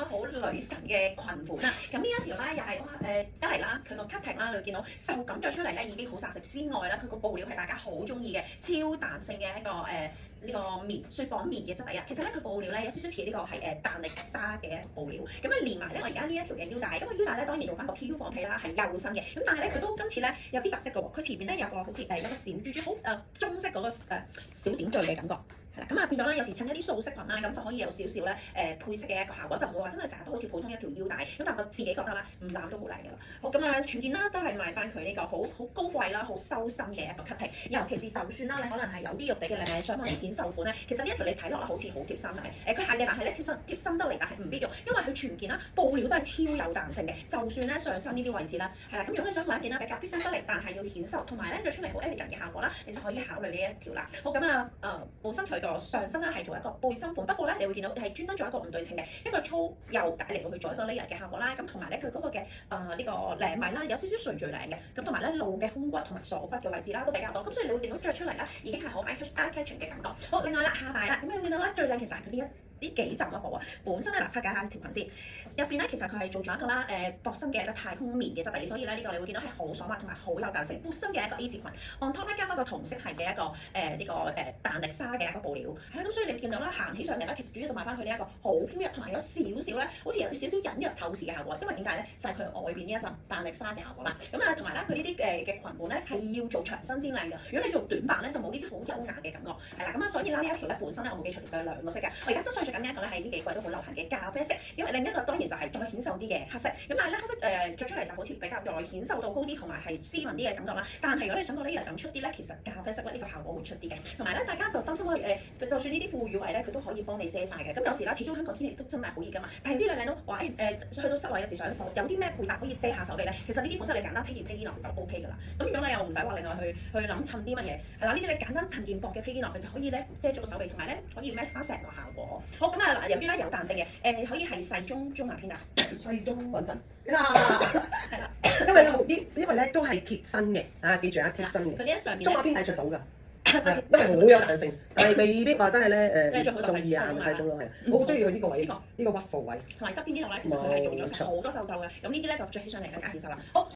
好女神嘅裙款啦。咁呢一條咧又係一嚟啦，佢個 cutting 啦，你會見到就咁着出嚟咧已經好殺食之外啦，佢個布料係大家好中意嘅超彈性嘅一個呢個棉雪紡棉嘅質地啊。其實咧佢布料咧有少少似呢個係彈力紗嘅一個布料。咁啊連埋咧我而家呢一條嘅腰帶，咁個腰帶咧當然用翻個 PU 放皮啦，係幼身嘅。咁但係咧佢都今次咧有啲特色嘅喎，佢前邊咧有個好似有個小珠珠好中式嗰個小點綴嘅感覺。係啦，咁啊變咗咧，有時襯一啲素色裙啦，咁就可以有少少咧配色嘅一個效果，就唔會話真係成日都好似普通一條腰帶。咁但係我自己覺得啦，唔攬都好靚嘅啦。好咁啊，全件啦都係賣翻佢呢個好高貴啦、好修身嘅一個 cutting。尤其是就算啦，你可能係有啲肉地嘅你想揾顯瘦款咧，其實呢一條你睇落啦好似好貼身，係佢係嘅，但係咧貼身得嚟，但係唔必要，因為佢全件啦布料都係超有彈性嘅。就算咧上身呢啲位置啦，係啦，咁如果你想揾一件啦比較貼身得嚟，但係要顯瘦，同埋咧着出嚟好 elegant 嘅效果啦，你就可以考慮呢一條啦。好咁啊，本身佢個上身啦係做一個背心款，不過咧你會見到係專登做一個唔對稱嘅一個粗幼帶嚟到去做一個 layer 嘅效果啦。咁同埋咧佢嗰個嘅呢個領米啦有少少垂墜領嘅，咁同埋咧露嘅胸骨同埋鎖骨嘅位置啦都比較多，咁所以你會見到着出嚟啦已經係好 eye-catching 嘅感覺。好，另外啦下擺啦，咁你會見到咧最靚其實係佢呢幾浸一步啊，本身咧嗱，測解下條裙先，入邊咧其實佢係做咗一個啦薄身嘅太空棉嘅質地，所以咧呢個你會見到係好爽滑同埋好有彈性，闊身嘅一個 A 字裙，on top 咧加翻個同色系嘅一個彈力紗嘅一個布料，係啦，咁所以你會見到啦行起上嚟咧，其實主要就買翻佢呢一個好飄逸同埋有少少咧，好似有少少隱約透視嘅效果，因為點解咧？就係佢外邊呢一陣彈力紗嘅效果啦。咁啊同埋咧佢呢啲嘅裙款咧係要做長身先靚嘅，如果你做短版咧就冇呢啲好優雅嘅感覺，係啦，咁啊所以啦呢一條咧本身咧我冇記錯佢有兩個色嘅，我而家身上着緊呢一個咧係呢幾季都好流行嘅咖啡色，因為另一個當然就係再顯瘦啲嘅黑色，咁但係咧黑色着出嚟就好似比較再顯瘦度高啲，同埋係斯文啲嘅感覺啦。但係如果你想個呢樣咁出啲咧，其實咖啡色咧呢個效果會出啲嘅，同埋咧大家就擔心就算呢啲褲與圍咧佢都可以幫你遮晒嘅。咁有時啦，始終香港天氣都真係好熱㗎嘛，但係呢兩靚都話去到室內有時上課有啲咩配搭可以遮下手臂咧，其實呢啲款式你簡單披件披肩落去就 OK 㗎啦。咁如果你又唔使話另外去諗襯啲乜嘢，係啦，呢啲你簡單襯件薄嘅披肩落去就可以咧遮咗個手臂，同埋咧可以 match 翻成個效果。好咁啊嗱，由於咧有彈性嘅可以係細中中碼偏大，細中穩陣。係啦，因為咧都係貼身嘅，記住貼身嘅。佢呢一上面中碼偏大着到㗎。因為好有彈性，但係未必話真係咧中意啊，細中咯係。我好中意佢呢個位，呢個屈褲位。同埋側邊呢度咧，其實佢係做咗好多皺皺嘅，咁呢啲咧就着起上嚟更加顯瘦啦。好。